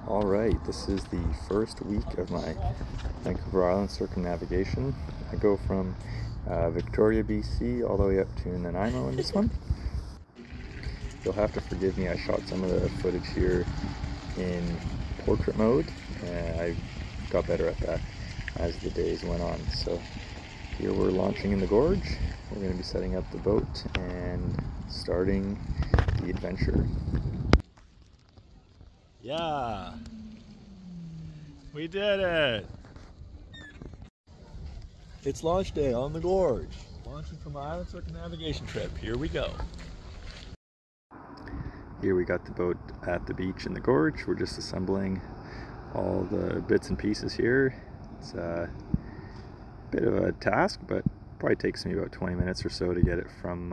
Alright, this is the first week of my Vancouver Island circumnavigation. I go from Victoria, BC all the way up to Nanaimo in this one. You'll have to forgive me, I shot some of the footage here in portrait mode. I got better at that as the days went on. So here we're launching in the gorge. We're going to be setting up the boat and starting the adventure. Yeah, we did it. It's launch day on the gorge. Launching from our island circumnavigation trip. Here we go. Here we got the boat at the beach in the gorge. We're just assembling all the bits and pieces here. It's a bit of a task, but probably takes me about 20 minutes or so to get it from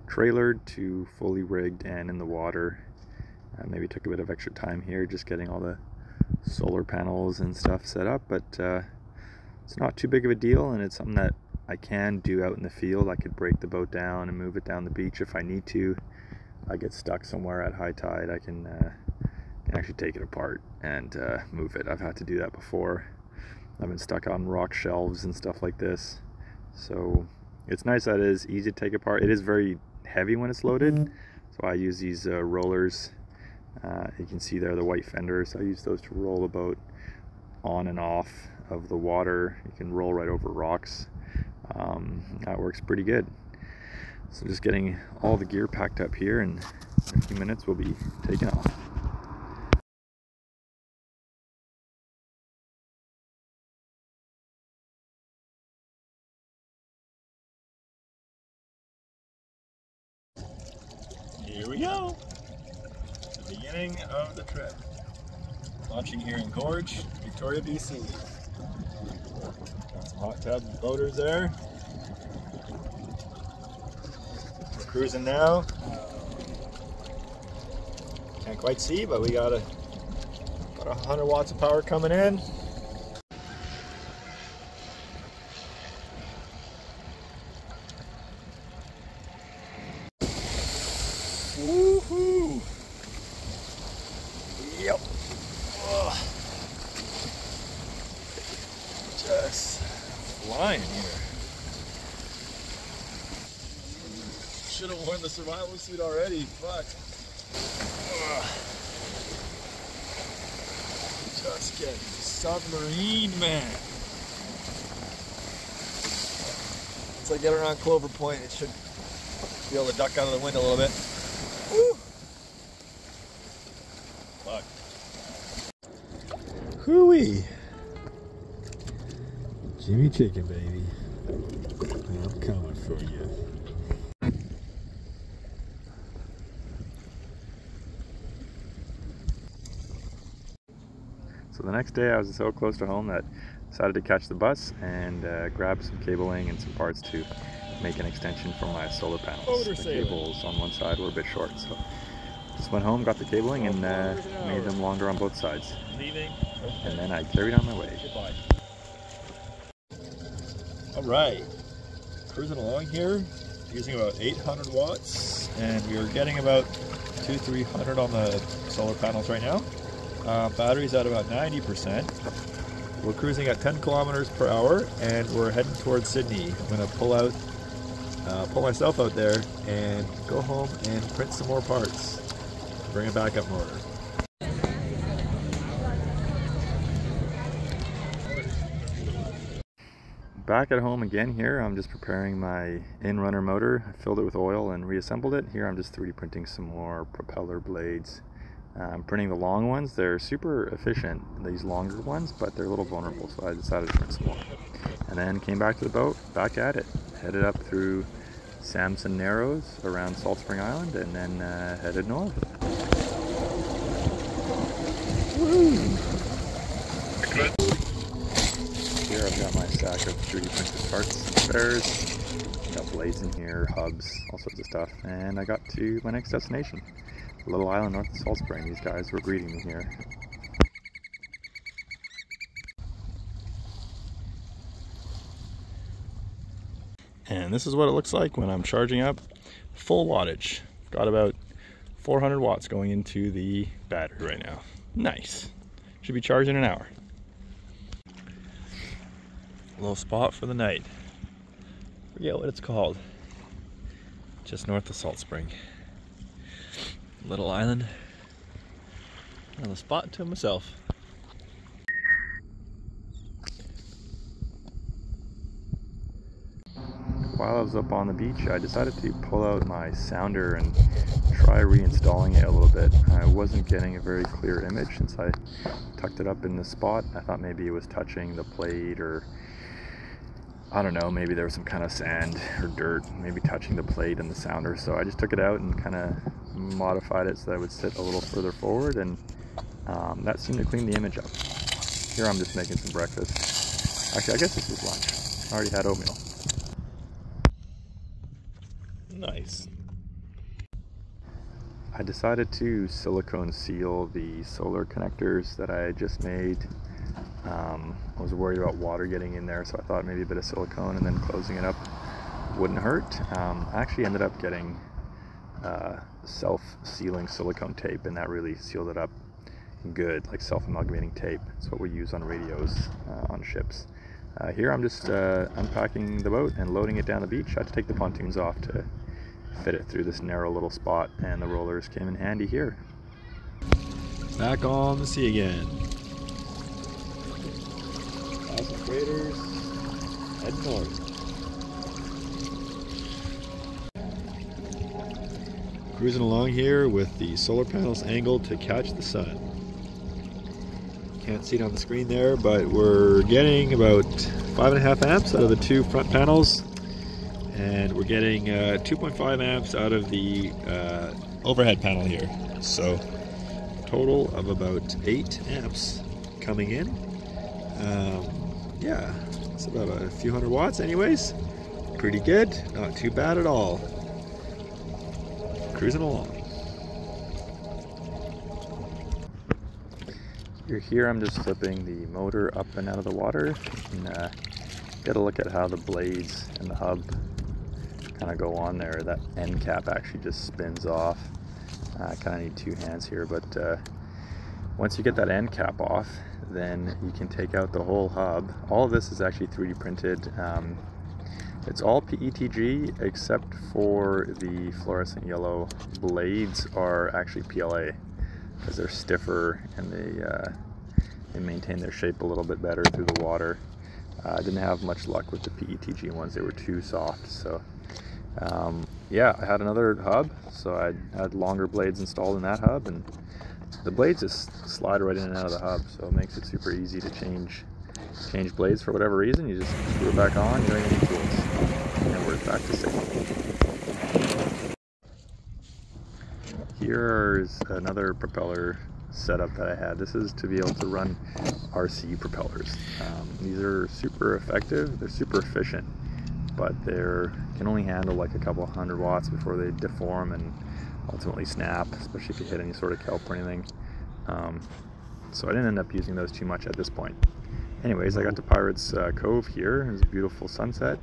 trailered to fully rigged and in the water. Maybe took a bit of extra time here just getting all the solar panels and stuff set up, but it's not too big of a deal, and it's something that I can do out in the field. I could break the boat down and move it down the beach if I need to. I get stuck somewhere at high tide, I can actually take it apart and move it. I've had to do that before. I've been stuck on rock shelves and stuff like this, so it's nice that it is easy to take apart. It is very heavy when it's loaded, so I use these rollers. You can see there the white fenders. I use those to roll the boat on and off of the water. You can roll right over rocks. That works pretty good. So just getting all the gear packed up here, and in a few minutes we'll be taking off. Here we go. The beginning of the trip. Launching here in Gorge, Victoria, BC. Got some hot tub boaters there. We're cruising now. Can't quite see, but we got 100 watts of power coming in. Woohoo! Yep. Oh. Just flying here. Should have worn the survival suit already. Fuck. Just getting submarine, man. Once I get around Clover Point, it should be able to duck out of the wind a little bit. Woo. Fuck. Hooey. Jimmy Chicken, baby. I'm coming for you. So the next day I was so close to home that I decided to catch the bus and grab some cabling and some parts to make an extension for my solar panels. The cables on one side were a bit short, so just went home, got the cabling, and made them longer on both sides. And then I carried on my way. Alright, cruising along here, using about 800 watts, and we are getting about 200-300 on the solar panels right now. Battery's at about 90%. We're cruising at 10 kilometers per hour, and we're heading towards Sydney. I'm going to pull myself out there and go home and print some more parts. Bring a backup motor. Back at home again here, I'm just preparing my in-runner motor. I filled it with oil and reassembled it. Here I'm just 3D printing some more propeller blades. I'm printing the long ones. They're super efficient, these longer ones, but they're a little vulnerable, so I decided to print some more. And then came back to the boat, back at it. Headed up through Samson Narrows around Salt Spring Island, and then headed north. Woo! Here I've got my stack of 3D printed parts and spares. Got blades in here, hubs, all sorts of stuff. And I got to my next destination. A little island north of Salt Spring. These guys were greeting me here. And this is what it looks like when I'm charging up full wattage. Got about 400 watts going into the battery right now. Nice. Should be charged in an hour. Little spot for the night. Forget what it's called. Just north of Salt Spring. Little island. And a spot to myself. While I was up on the beach, I decided to pull out my sounder and try reinstalling it a little bit. I wasn't getting a very clear image since I tucked it up in the spot. I thought maybe it was touching the plate, or I don't know, maybe there was some kind of sand or dirt maybe touching the plate and the sounder. So I just took it out and kind of modified it so that it would sit a little further forward, and that seemed to clean the image up. Here I'm just making some breakfast. Actually, I guess this was lunch. I already had oatmeal. Nice. I decided to silicone seal the solar connectors that I just made. I was worried about water getting in there, so I thought maybe a bit of silicone and then closing it up wouldn't hurt. I actually ended up getting self-sealing silicone tape, and that really sealed it up good, like self-amalgamating tape. It's what we use on radios on ships. Here I'm just unpacking the boat and loading it down the beach. I had to take the pontoons off to fit it through this narrow little spot, and the rollers came in handy here. Back on the sea again. Thousand freighters, head north. Cruising along here with the solar panels angled to catch the sun. Can't see it on the screen there, but we're getting about 5.5 amps out of the two front panels, and we're getting 2.5 amps out of the overhead panel here. So total of about 8 amps coming in. Yeah, it's about a few hundred watts anyways. Pretty good, not too bad at all. Cruising along. Here I'm just flipping the motor up and out of the water, and get a look at how the blades and the hub kind of go on there. That end cap actually just spins off. I kind of need two hands here, but once you get that end cap off, then you can take out the whole hub. All of this is actually 3D printed. It's all PETG except for the fluorescent yellow blades are actually PLA, because they're stiffer and they maintain their shape a little bit better through the water. I didn't have much luck with the PETG ones. They were too soft. So yeah, I had another hub, so I had longer blades installed in that hub, and the blades just slide right in and out of the hub, so it makes it super easy to change blades for whatever reason. You just screw it back on, you don't even need tools, and we're back to safe. Here's another propeller setup that I had. This is to be able to run RC propellers. These are super effective, they're super efficient, but they can only handle like a couple hundred watts before they deform and ultimately snap, especially if you hit any sort of kelp or anything. So I didn't end up using those too much at this point. Anyways, I got to Pirates Cove here. It was a beautiful sunset,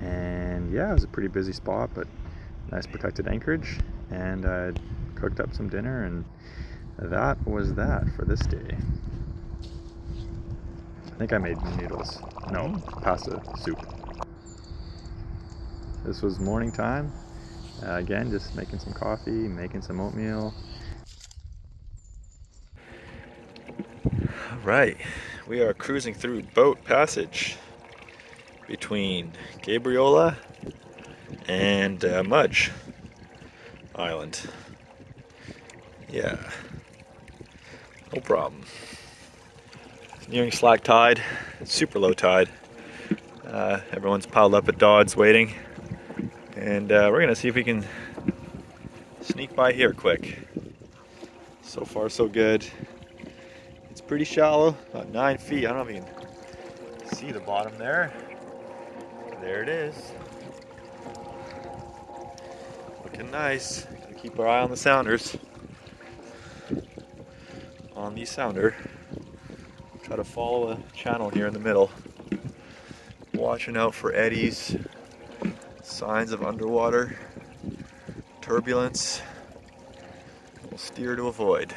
and yeah, it was a pretty busy spot, but nice protected anchorage, and I cooked up some dinner, and that was that for this day. I think I made noodles. No, pasta soup. This was morning time. Again, just making some coffee, making some oatmeal. Right, we are cruising through Boat Passage between Gabriola and Mudge Island. Yeah, no problem. It's nearing slack tide, it's super low tide. Everyone's piled up at Dodds waiting, and we're gonna see if we can sneak by here quick. So far so good. It's pretty shallow, about 9 feet. I don't know if you can see the bottom there. There it is. Looking nice. Gotta keep our eye on the sounders. On the sounder. Try to follow a channel here in the middle. Watching out for eddies, signs of underwater turbulence. deer to avoid.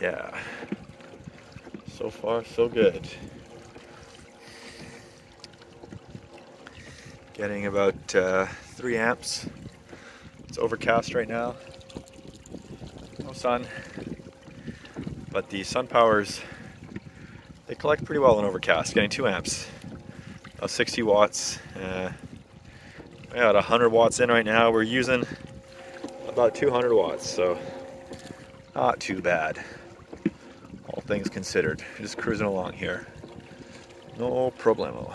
Yeah. So far, so good. Getting about 3 amps. It's overcast right now. No sun. But the sun powers, they collect pretty well in overcast. Getting 2 amps. About 60 watts. We got 100 watts in right now. We're using about 200 watts, so not too bad. All things considered. Just cruising along here. No problemo.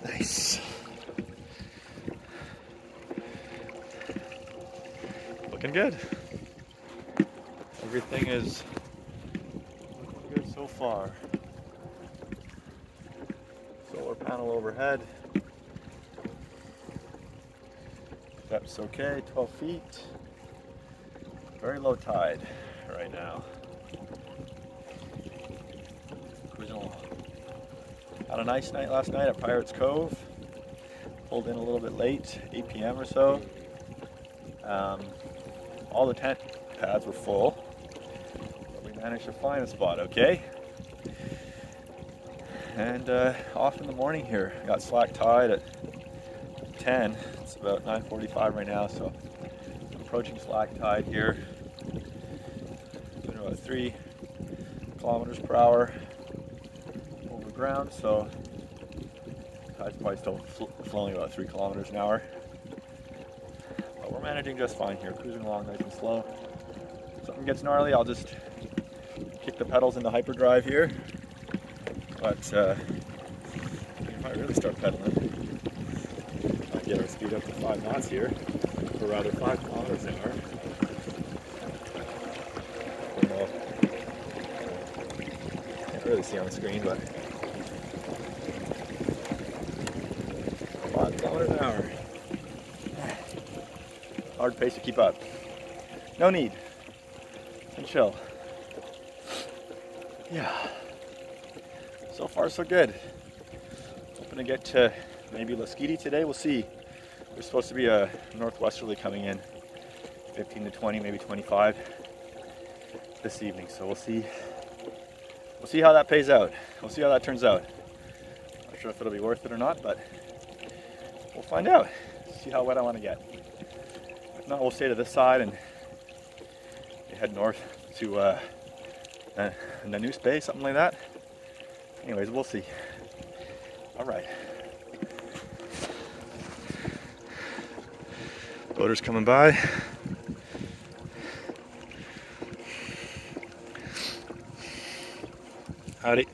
Nice. Looking good. Everything is looking good so far. Solar panel overhead. Depth's okay, 12 feet. Very low tide right now. Cruising along. Had a nice night last night at Pirates Cove. Pulled in a little bit late, 8 p.m. or so. All the tent pads were full, but we managed to find a spot okay. And off in the morning here. Got slack tide at 10. It's about 9:45 right now, so I'm approaching slack tide here. Doing about 3 kilometers per hour over ground, so tide's probably still flowing about 3 kilometers an hour. But we're managing just fine here, cruising along nice and slow. If something gets gnarly, I'll just kick the pedals into hyperdrive here. But we might really start pedaling. Might get our speed up to 5 knots here, or rather 5 kilometers an hour. I don't know. Can't really see on the screen, but 5 kilometers an hour. Hard pace to keep up. No need. And chill. Yeah. So far, so good. Hoping to get to maybe Lasqueti today. We'll see. There's supposed to be a northwesterly coming in, 15 to 20, maybe 25 this evening. So we'll see. We'll see how that pays out. We'll see how that turns out. Not sure if it'll be worth it or not, but we'll find out. See how wet I want to get. If not, we'll stay to this side and head north to Nanaimo Bay, something like that. Anyways, we'll see. All right. Boaters coming by. Howdy.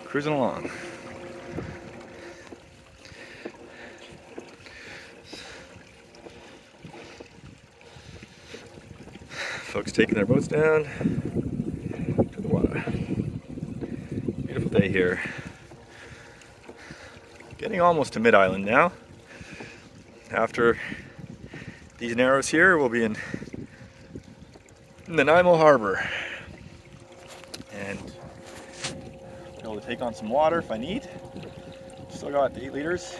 Cruising along. Folks taking their boats down to the water. Beautiful day here. Getting almost to mid-island now. After these narrows here, we'll be in Nanaimo Harbour. And be able to take on some water if I need. Still got 8 liters.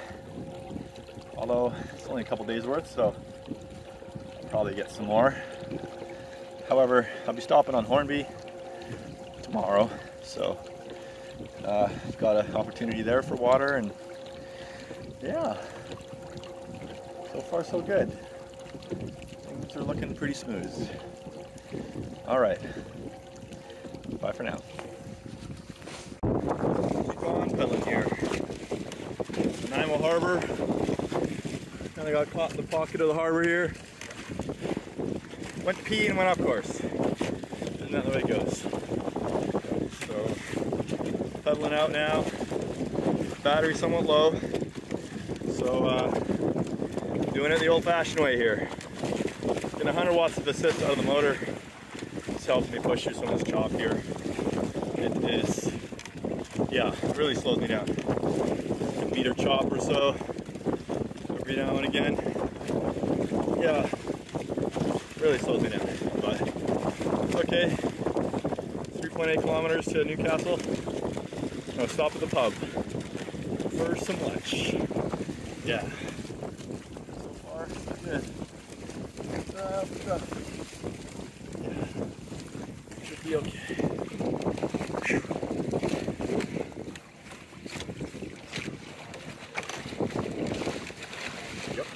Although it's only a couple days worth, so I'll probably get some more. However, I'll be stopping on Hornby tomorrow, so I've got an opportunity there for water, and yeah, so far so good. Things are looking pretty smooth. All right, bye for now. Keep on pedaling here. Nanaimo Harbour. Kind of got caught in the pocket of the harbour here. Went to pee and went off course. Isn't that the way it goes? So, pedaling out now. Battery somewhat low. So, doing it the old-fashioned way here. Getting 100 watts of assist out of the motor. This helps me push through some of this chop here. It is, yeah, it really slows me down. A meter chop or so, every now and again. Yeah. Really slows me down, but okay. 3.8 kilometers to Newcastle. I'll stop at the pub for some lunch. Yeah. So far, good. Yeah. Should be okay. Yep.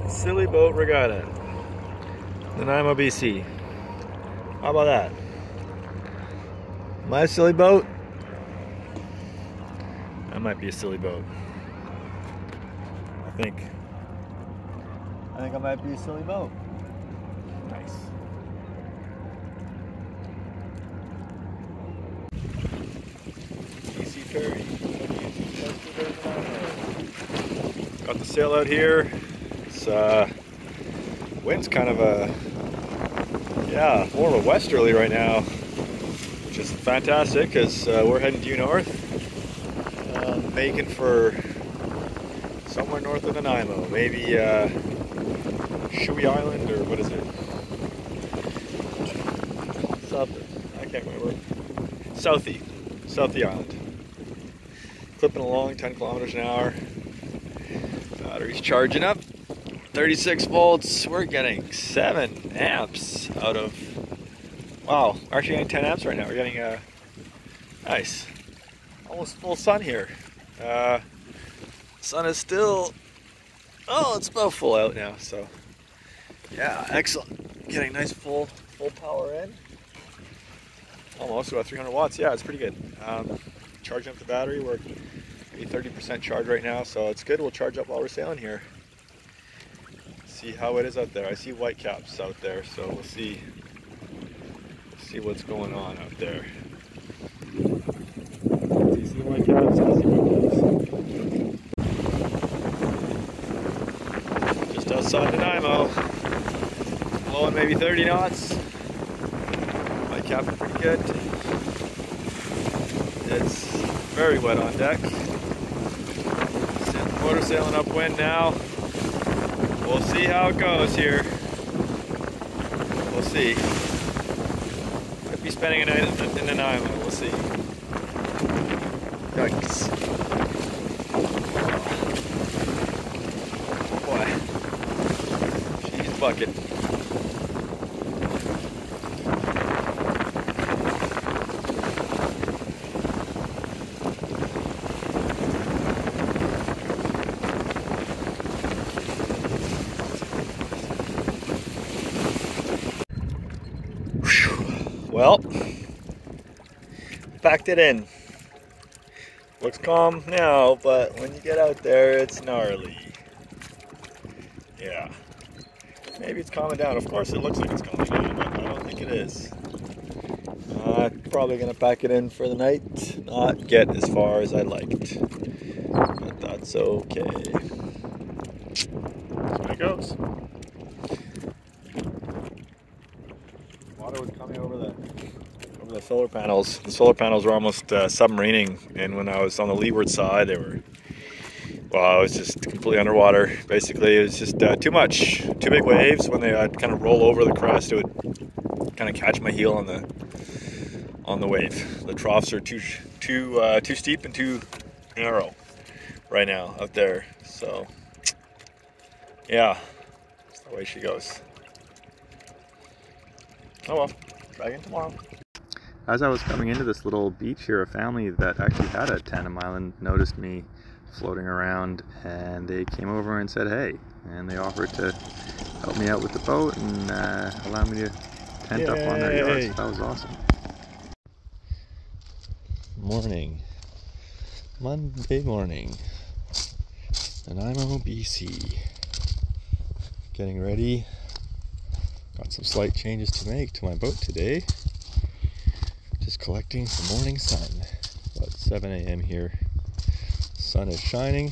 Silly boat regatta. Nanaimo BC. How about that? My silly boat? That might be a silly boat. I think I might be a silly boat. Nice. BC ferry. Got the sail out here. It's wind's kind of more of a westerly right now, which is fantastic because we're heading due north, making for somewhere north of Nanaimo, maybe Shui Island, or what is it? Something. I can't remember. Southie Island. Clipping along 10 kilometers an hour. Battery's charging up. 36 volts. We're getting 7 amps out of. Wow, we're actually getting 10 amps right now. We're getting nice, almost full sun here. Sun is still. Oh, it's about full out now. So yeah, excellent. Getting nice full power in. Almost about 300 watts. Yeah, it's pretty good. Charging up the battery. We're maybe 30% charged right now, so it's good. We'll charge up while we're sailing here. See how it is out there. I see white caps out there, so we'll see what's going on out there. Do you see white caps? I see white caps. Just outside Nanaimo. Blowing maybe 30 knots. White cap is pretty good. It's very wet on deck. Motor sailing upwind now. We'll see how it goes here. We'll see. Could be spending a night in Nanaimo. We'll see. Yikes. Oh boy. She's bucket. Well, packed it in. Looks calm now, but when you get out there, it's gnarly. Yeah. Maybe it's calming down. Of course, it looks like it's calming down, but I don't think it is. I'm probably going to pack it in for the night, not get as far as I liked. But that's okay. That's how it goes. Water was coming over the solar panels. The solar panels were almost submarining, and when I was on the leeward side, they were, well, I was just completely underwater. Basically, it was just too much. Too big waves. When they kind of roll over the crest, it would kind of catch my heel on the wave. The troughs are too steep and too narrow right now out there. So yeah, that's the way she goes. Oh well, try again tomorrow. As I was coming into this little beach here, a family that actually had a tandem island noticed me floating around, and they came over and said hey, and they offered to help me out with the boat and allow me to tent up on their yard. So that was awesome. Monday morning, Nanaimo BC. Getting ready. Got some slight changes to make to my boat today. Just collecting the morning sun. About 7 a.m. here. Sun is shining.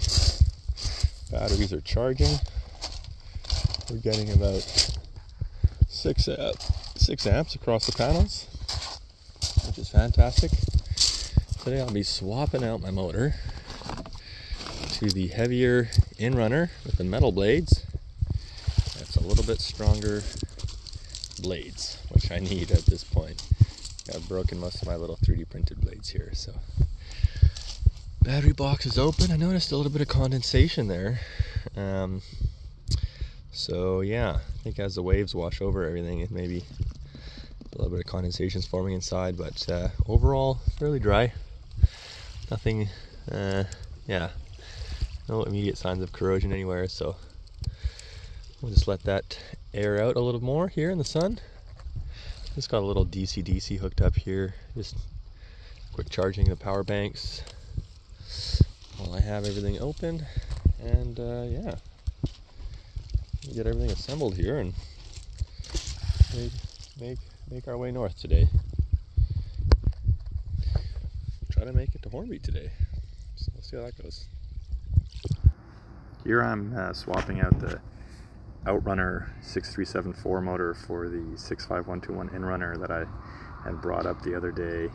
Batteries are charging. We're getting about 6 amps across the panels, which is fantastic. Today I'll be swapping out my motor to the heavier in-runner with the metal blades. It's a little bit stronger blades, which I need at this point. I've broken most of my little 3D printed blades here, so. Battery box is open. I noticed a little bit of condensation there. So yeah, I think as the waves wash over everything, it may be a little bit of condensation is forming inside, but overall fairly dry. Nothing, yeah, no immediate signs of corrosion anywhere, so we'll just let that air out a little more here in the sun. Just got a little DC hooked up here, just quick charging the power banks while I have everything open, and yeah, we'll get everything assembled here and make our way north today. Try to make it to Hornby today, so we'll see how that goes. Here I'm swapping out the Outrunner 6374 motor for the 65121 Inrunner that I had brought up the other day.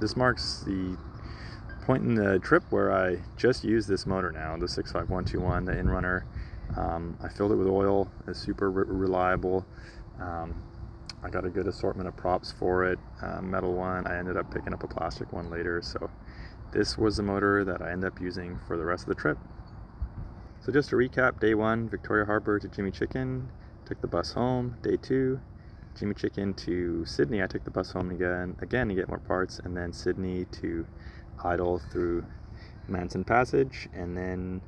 This marks the point in the trip where I just used this motor now, the 65121, the Inrunner. I filled it with oil. It's super reliable. I got a good assortment of props for it, metal one. I ended up picking up a plastic one later, so this was the motor that I ended up using for the rest of the trip. So just to recap, day one, Victoria Harbour to Jimmy Chicken, took the bus home. Day two, Jimmy Chicken to Sydney. I took the bus home again to get more parts, and then Sydney to Idle through Manson Passage, and then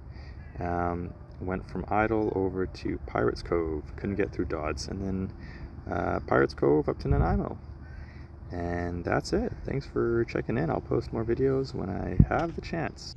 went from Idle over to Pirates Cove. Couldn't get through Dodds, and then Pirates Cove up to Nanaimo. And that's it. Thanks for checking in. I'll post more videos when I have the chance.